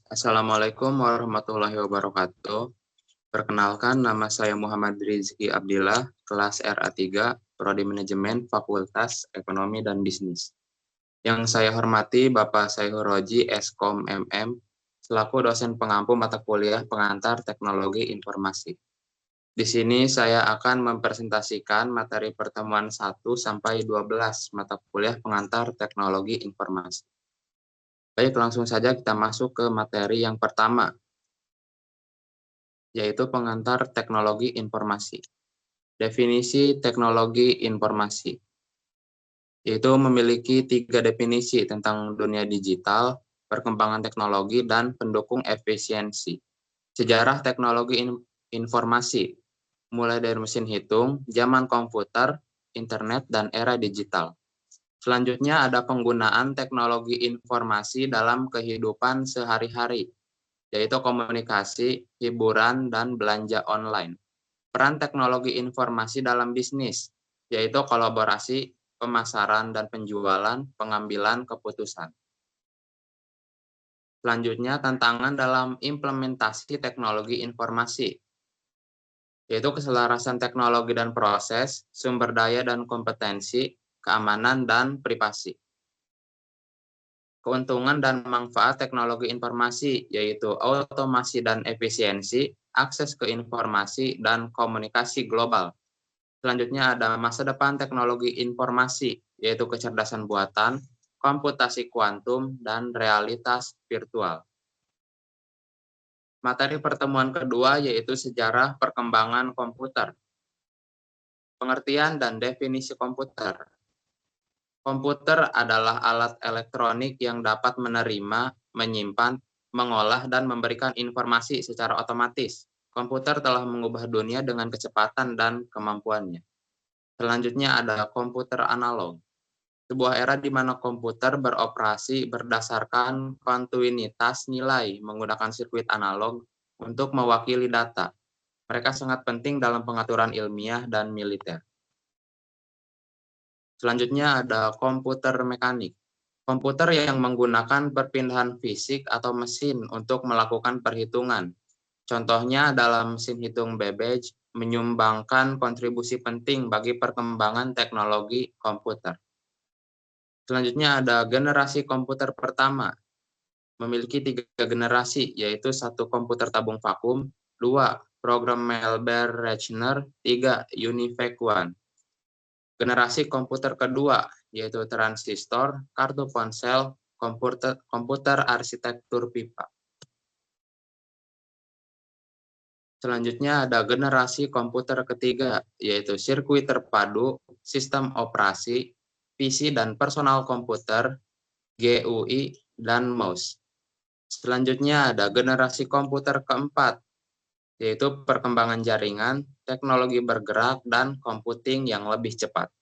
Assalamualaikum warahmatullahi wabarakatuh. Perkenalkan, nama saya Muhammad Rizky Abdillah, kelas RA3, Prodi Manajemen, Fakultas Ekonomi dan Bisnis. Yang saya hormati Bapak Sayhur Roji, Eskom MM, selaku dosen pengampu mata kuliah pengantar teknologi informasi. Di sini saya akan mempresentasikan materi pertemuan 1 sampai 12 mata kuliah pengantar teknologi informasi. Baik, langsung saja kita masuk ke materi yang pertama, yaitu pengantar teknologi informasi. Definisi teknologi informasi, yaitu memiliki 3 definisi tentang dunia digital, perkembangan teknologi, dan pendukung efisiensi. Sejarah teknologi informasi, mulai dari mesin hitung, zaman komputer, internet, dan era digital. Selanjutnya ada penggunaan teknologi informasi dalam kehidupan sehari-hari, yaitu komunikasi, hiburan, dan belanja online. Peran teknologi informasi dalam bisnis, yaitu kolaborasi, pemasaran dan penjualan, pengambilan keputusan. Selanjutnya, tantangan dalam implementasi teknologi informasi, yaitu keselarasan teknologi dan proses, sumber daya dan kompetensi, keamanan dan privasi. Keuntungan dan manfaat teknologi informasi, yaitu otomasi dan efisiensi, akses ke informasi, dan komunikasi global. Selanjutnya ada masa depan teknologi informasi, yaitu kecerdasan buatan, komputasi kuantum, dan realitas virtual. Materi pertemuan kedua yaitu sejarah perkembangan komputer. Pengertian dan definisi komputer. Komputer adalah alat elektronik yang dapat menerima, menyimpan, mengolah, dan memberikan informasi secara otomatis. Komputer telah mengubah dunia dengan kecepatan dan kemampuannya. Selanjutnya ada komputer analog. Sebuah era di mana komputer beroperasi berdasarkan kontinuitas nilai menggunakan sirkuit analog untuk mewakili data. Mereka sangat penting dalam pengaturan ilmiah dan militer. Selanjutnya ada komputer mekanik. Komputer yang menggunakan perpindahan fisik atau mesin untuk melakukan perhitungan. Contohnya dalam mesin hitung Babbage menyumbangkan kontribusi penting bagi perkembangan teknologi komputer. Selanjutnya ada generasi komputer pertama. Memiliki 3 generasi, yaitu 1 komputer tabung vakum, 2 program Melber-Rechner, 3 UNIVAC One. Generasi komputer kedua, yaitu transistor, kartu ponsel, komputer arsitektur pipa. Selanjutnya ada generasi komputer ketiga, yaitu sirkuit terpadu, sistem operasi, PC dan personal komputer, GUI, dan mouse. Selanjutnya ada generasi komputer keempat, yaitu perkembangan jaringan, teknologi bergerak, dan computing yang lebih cepat.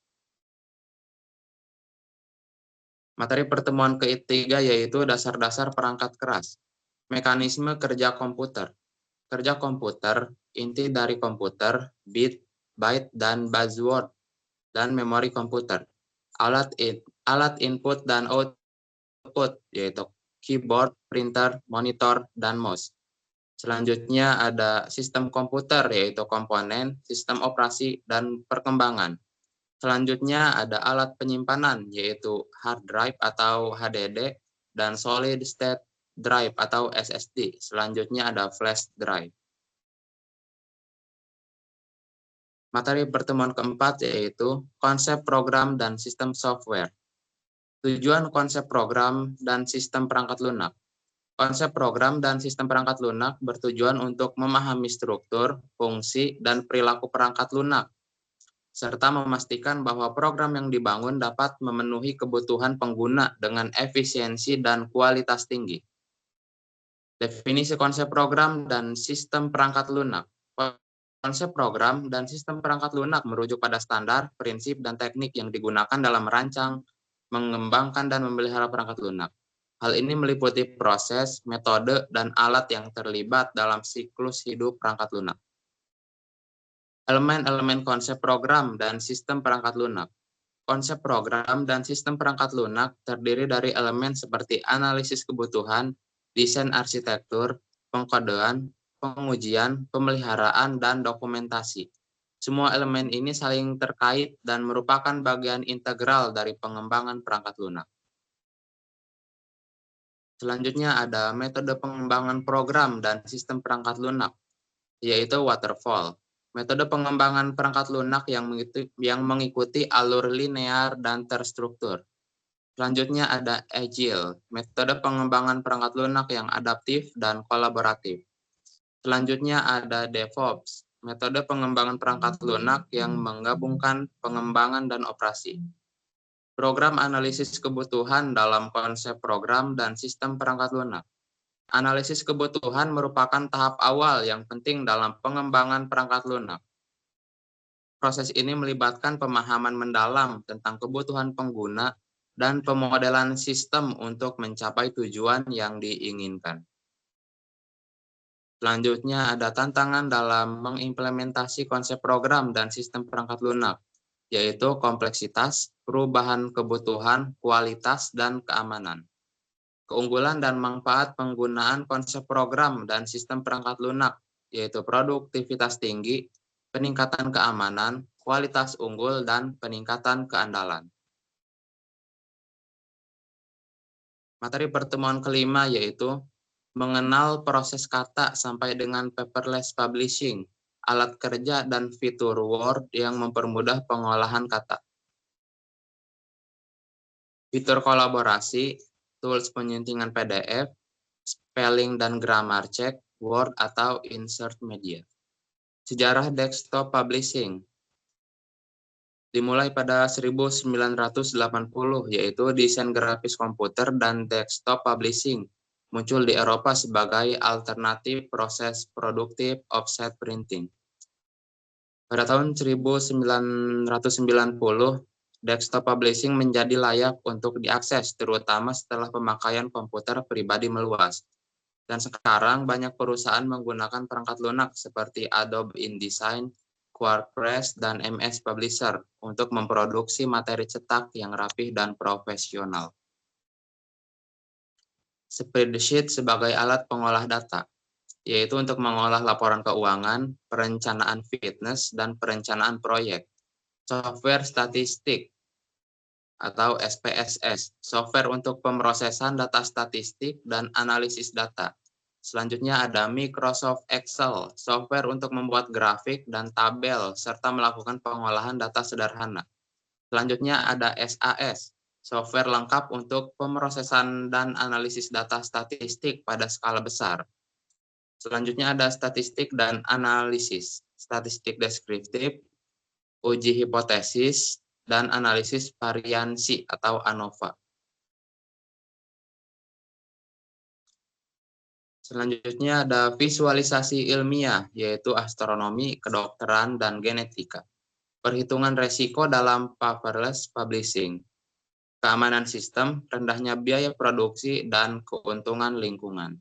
Materi pertemuan ketiga yaitu dasar-dasar perangkat keras. Mekanisme kerja komputer. Kerja komputer, inti dari komputer, bit, byte, dan buzzword, dan memori komputer. Alat input dan output, yaitu keyboard, printer, monitor, dan mouse. Selanjutnya ada sistem komputer, yaitu komponen, sistem operasi, dan perkembangan. Selanjutnya ada alat penyimpanan, yaitu hard drive atau HDD, dan solid state drive atau SSD. Selanjutnya ada flash drive. Materi pertemuan keempat yaitu konsep program dan sistem software. Tujuan konsep program dan sistem perangkat lunak. Konsep program dan sistem perangkat lunak bertujuan untuk memahami struktur, fungsi, dan perilaku perangkat lunak, serta memastikan bahwa program yang dibangun dapat memenuhi kebutuhan pengguna dengan efisiensi dan kualitas tinggi. Definisi konsep program dan sistem perangkat lunak. Konsep program dan sistem perangkat lunak merujuk pada standar, prinsip, dan teknik yang digunakan dalam merancang, mengembangkan, dan memelihara perangkat lunak. Hal ini meliputi proses, metode, dan alat yang terlibat dalam siklus hidup perangkat lunak. Elemen-elemen konsep program dan sistem perangkat lunak. Konsep program dan sistem perangkat lunak terdiri dari elemen seperti analisis kebutuhan, desain arsitektur, pengkodean, pengujian, pemeliharaan, dan dokumentasi. Semua elemen ini saling terkait dan merupakan bagian integral dari pengembangan perangkat lunak. Selanjutnya ada metode pengembangan program dan sistem perangkat lunak, yaitu waterfall. Metode pengembangan perangkat lunak yang mengikuti alur linear dan terstruktur. Selanjutnya ada Agile, metode pengembangan perangkat lunak yang adaptif dan kolaboratif. Selanjutnya ada DevOps, metode pengembangan perangkat lunak yang menggabungkan pengembangan dan operasi. Program analisis kebutuhan dalam konsep program dan sistem perangkat lunak. Analisis kebutuhan merupakan tahap awal yang penting dalam pengembangan perangkat lunak. Proses ini melibatkan pemahaman mendalam tentang kebutuhan pengguna dan pemodelan sistem untuk mencapai tujuan yang diinginkan. Selanjutnya ada tantangan dalam mengimplementasi konsep program dan sistem perangkat lunak, yaitu kompleksitas, perubahan kebutuhan, kualitas, dan keamanan. Keunggulan dan manfaat penggunaan konsep program dan sistem perangkat lunak, yaitu produktivitas tinggi, peningkatan keamanan, kualitas unggul, dan peningkatan keandalan. Materi pertemuan kelima yaitu mengenal proses kata sampai dengan paperless publishing, alat kerja dan fitur Word yang mempermudah pengolahan kata. Fitur kolaborasi, tools penyuntingan PDF, spelling dan grammar check, Word atau insert media. Sejarah desktop publishing dimulai pada 1980, yaitu desain grafis komputer dan desktop publishing muncul di Eropa sebagai alternatif proses produktif offset printing. Pada tahun 1990, desktop publishing menjadi layak untuk diakses, terutama setelah pemakaian komputer pribadi meluas. Dan sekarang banyak perusahaan menggunakan perangkat lunak seperti Adobe InDesign, QuarkPress, dan MS Publisher untuk memproduksi materi cetak yang rapih dan profesional. Spreadsheet sebagai alat pengolah data, yaitu untuk mengolah laporan keuangan, perencanaan fitness, dan perencanaan proyek. Software statistik atau SPSS, software untuk pemrosesan data statistik dan analisis data. Selanjutnya ada Microsoft Excel, software untuk membuat grafik dan tabel, serta melakukan pengolahan data sederhana. Selanjutnya ada SAS, software lengkap untuk pemrosesan dan analisis data statistik pada skala besar. Selanjutnya ada statistik dan analisis, statistik deskriptif, uji hipotesis, dan analisis variansi atau ANOVA. Selanjutnya ada visualisasi ilmiah, yaitu astronomi, kedokteran, dan genetika. Perhitungan resiko dalam paperless publishing. Keamanan sistem, rendahnya biaya produksi, dan keuntungan lingkungan.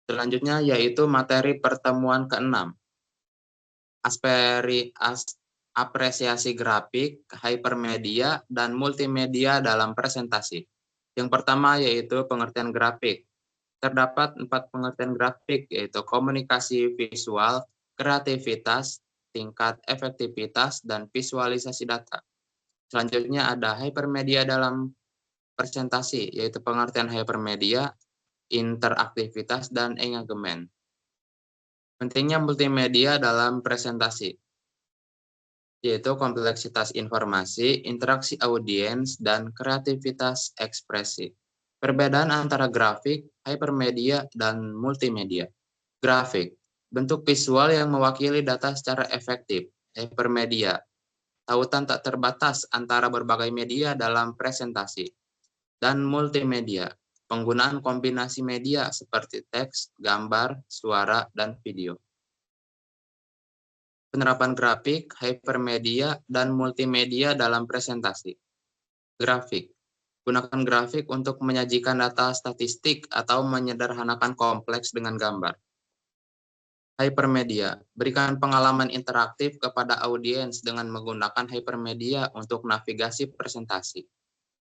Selanjutnya yaitu materi pertemuan ke-6. Apresiasi grafik, hypermedia, dan multimedia dalam presentasi. Yang pertama yaitu pengertian grafik. Terdapat 4 pengertian grafik, yaitu komunikasi visual, kreativitas, tingkat efektivitas, dan visualisasi data. Selanjutnya ada hypermedia dalam presentasi, yaitu pengertian hypermedia, interaktivitas, dan engagement. Pentingnya multimedia dalam presentasi, yaitu kompleksitas informasi, interaksi audiens, dan kreativitas ekspresi. Perbedaan antara grafik, hypermedia, dan multimedia. Grafik, bentuk visual yang mewakili data secara efektif. Hypermedia, tautan tak terbatas antara berbagai media dalam presentasi. Dan multimedia, penggunaan kombinasi media seperti teks, gambar, suara, dan video. Penerapan grafik, hypermedia, dan multimedia dalam presentasi. Grafik, gunakan grafik untuk menyajikan data statistik atau menyederhanakan kompleks dengan gambar. Hypermedia, berikan pengalaman interaktif kepada audiens dengan menggunakan hypermedia untuk navigasi presentasi.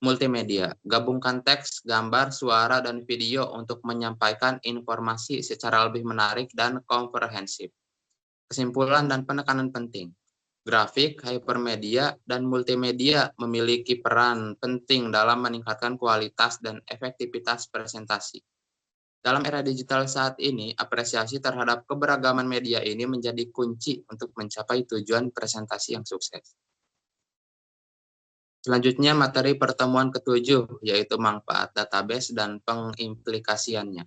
Multimedia, gabungkan teks, gambar, suara, dan video untuk menyampaikan informasi secara lebih menarik dan komprehensif. Kesimpulan dan penekanan penting. Grafik, hypermedia, dan multimedia memiliki peran penting dalam meningkatkan kualitas dan efektivitas presentasi. Dalam era digital saat ini, apresiasi terhadap keberagaman media ini menjadi kunci untuk mencapai tujuan presentasi yang sukses. Selanjutnya, materi pertemuan ketujuh, yaitu manfaat database dan pengimplikasiannya.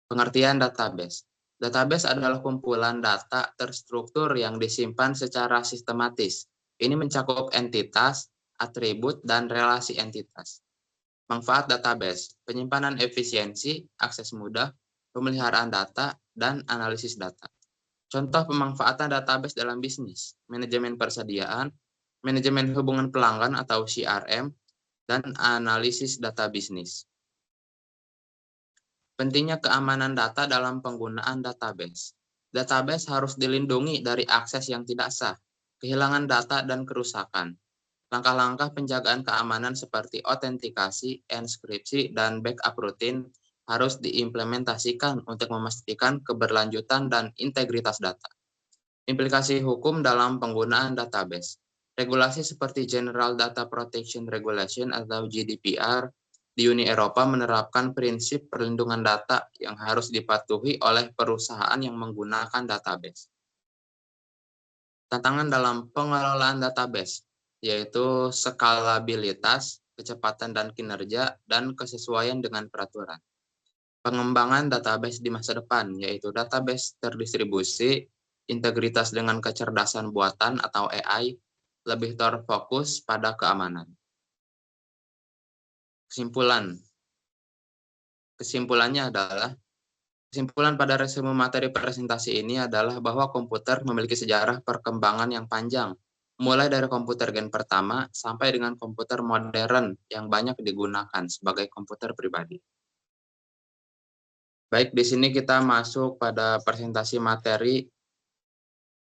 Pengertian database. Database adalah kumpulan data terstruktur yang disimpan secara sistematis. Ini mencakup entitas, atribut, dan relasi entitas. Manfaat database, penyimpanan efisiensi, akses mudah, pemeliharaan data, dan analisis data. Contoh pemanfaatan database dalam bisnis, manajemen persediaan, manajemen hubungan pelanggan atau CRM, dan analisis data bisnis. Pentingnya keamanan data dalam penggunaan database. Database harus dilindungi dari akses yang tidak sah, kehilangan data, dan kerusakan. Langkah-langkah penjagaan keamanan seperti autentikasi, enskripsi, dan backup rutin harus diimplementasikan untuk memastikan keberlanjutan dan integritas data. Implikasi hukum dalam penggunaan database. Regulasi seperti General Data Protection Regulation atau GDPR di Uni Eropa menerapkan prinsip perlindungan data yang harus dipatuhi oleh perusahaan yang menggunakan database. Tantangan dalam pengelolaan database, yaitu skalabilitas, kecepatan dan kinerja, dan kesesuaian dengan peraturan. Pengembangan database di masa depan, yaitu database terdistribusi, integritas dengan kecerdasan buatan atau AI, lebih terfokus pada keamanan. Kesimpulan pada resume materi presentasi ini adalah bahwa komputer memiliki sejarah perkembangan yang panjang, mulai dari komputer gen pertama sampai dengan komputer modern yang banyak digunakan sebagai komputer pribadi. Baik, di sini kita masuk pada presentasi materi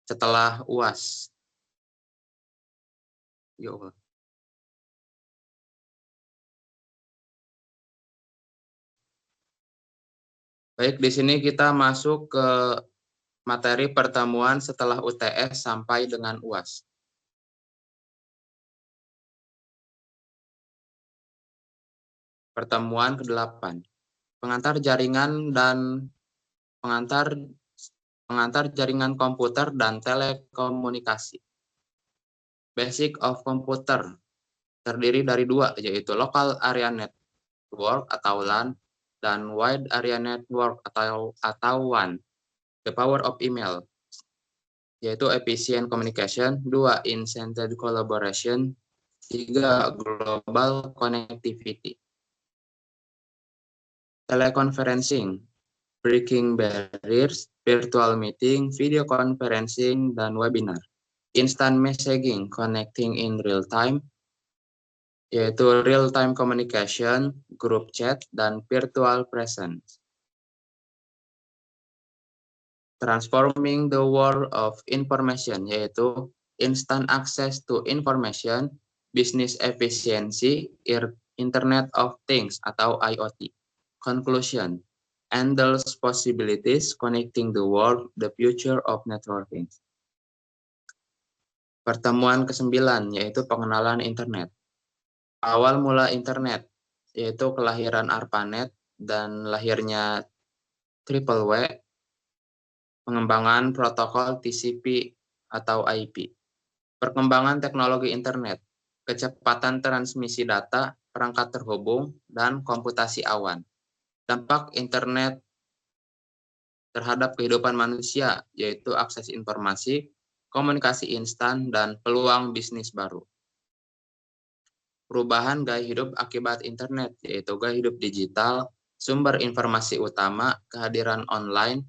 setelah UAS. Yuk. Baik, di sini kita masuk ke materi pertemuan setelah UTS sampai dengan UAS. Pertemuan ke-8. Pengantar jaringan dan pengantar jaringan komputer dan telekomunikasi. Basic of Computer terdiri dari dua, yaitu Local Area Network atau LAN dan Wide Area Network atau WAN. The Power of Email, yaitu Efficient Communication, 2. In-centered Collaboration, 3. Global Connectivity. Teleconferencing, Breaking Barriers, Virtual Meeting, Video Conferencing, dan Webinar. Instant Messaging, Connecting in Real Time, yaitu Real-Time Communication, Group Chat, dan Virtual Presence. Transforming the World of Information, yaitu Instant Access to Information, Business Efficiency, Internet of Things atau IoT. Conclusion, Endless Possibilities, Connecting the World, the Future of Networking. Pertemuan ke-9, yaitu pengenalan internet. Awal mula internet, yaitu kelahiran ARPANET dan lahirnya Triple W, pengembangan protokol TCP atau IP. Perkembangan teknologi internet, kecepatan transmisi data, perangkat terhubung, dan komputasi awan. Dampak internet terhadap kehidupan manusia, yaitu akses informasi, komunikasi instan, dan peluang bisnis baru. Perubahan gaya hidup akibat internet, yaitu gaya hidup digital, sumber informasi utama, kehadiran online,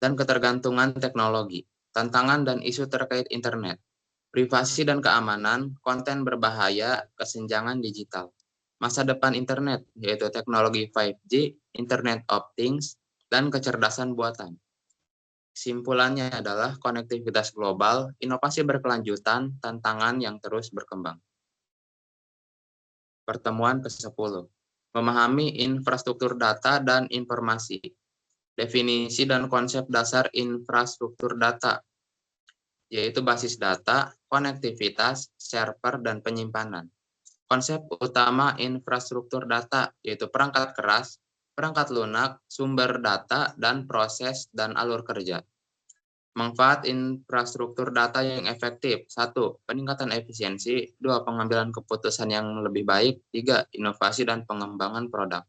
dan ketergantungan teknologi. Tantangan dan isu terkait internet, privasi dan keamanan, konten berbahaya, kesenjangan digital. Masa depan internet, yaitu teknologi 5G, Internet of Things, dan kecerdasan buatan. Kesimpulannya adalah konektivitas global, inovasi berkelanjutan, tantangan yang terus berkembang. Pertemuan ke-10. Memahami infrastruktur data dan informasi. Definisi dan konsep dasar infrastruktur data, yaitu basis data, konektivitas, server, dan penyimpanan. Konsep utama infrastruktur data, yaitu perangkat keras, perangkat lunak, sumber data, dan proses dan alur kerja. Manfaat infrastruktur data yang efektif. 1. Peningkatan efisiensi. 2. Pengambilan keputusan yang lebih baik. 3. Inovasi dan pengembangan produk.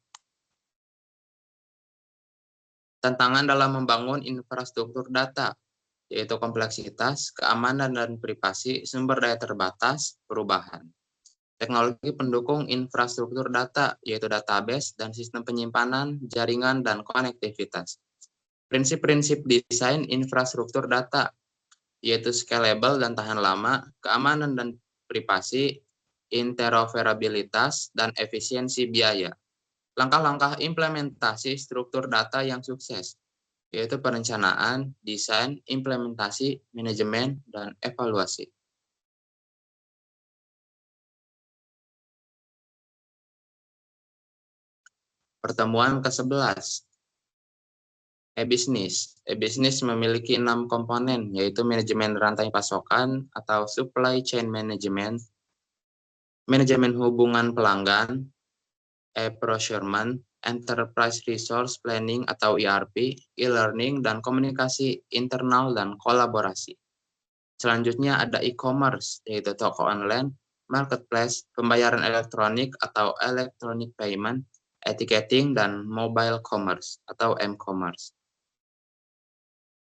Tantangan dalam membangun infrastruktur data, yaitu kompleksitas, keamanan dan privasi, sumber daya terbatas, perubahan. Teknologi pendukung infrastruktur data, yaitu database dan sistem penyimpanan, jaringan, dan konektivitas. Prinsip-prinsip desain infrastruktur data, yaitu scalable dan tahan lama, keamanan dan privasi, interoperabilitas, dan efisiensi biaya. Langkah-langkah implementasi struktur data yang sukses, yaitu perencanaan, desain, implementasi, manajemen, dan evaluasi. Pertemuan ke-11. E-Business. E-Business memiliki 6 komponen, yaitu manajemen rantai pasokan atau supply chain management, manajemen hubungan pelanggan, e-procurement, enterprise resource planning atau ERP, e-learning, dan komunikasi internal dan kolaborasi. Selanjutnya ada e-commerce, yaitu toko online, marketplace, pembayaran elektronik atau electronic payment, ticketing, dan mobile commerce atau m-commerce.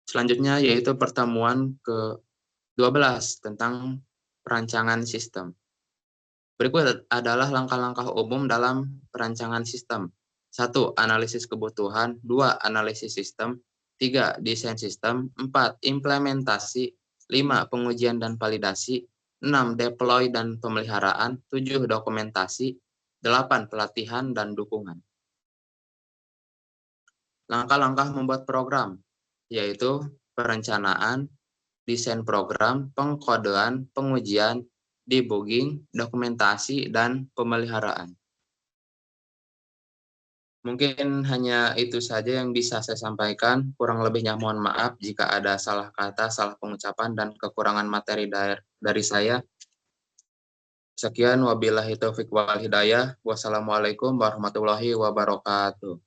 Selanjutnya yaitu pertemuan ke-12 tentang perancangan sistem. Berikut adalah langkah-langkah umum dalam perancangan sistem. 1. Analisis kebutuhan. 2. Analisis sistem. 3. Desain sistem. 4. Implementasi. 5. Pengujian dan validasi. 6. Deploy dan pemeliharaan. 7. Dokumentasi. 8. Pelatihan dan dukungan. Langkah-langkah membuat program, yaitu perencanaan, desain program, pengkodean, pengujian, debugging, dokumentasi, dan pemeliharaan. Mungkin hanya itu saja yang bisa saya sampaikan. Kurang lebihnya mohon maaf jika ada salah kata, salah pengucapan, dan kekurangan materi dari saya. Sekian, wabillahi taufiq wal hidayah. Wassalamualaikum warahmatullahi wabarakatuh.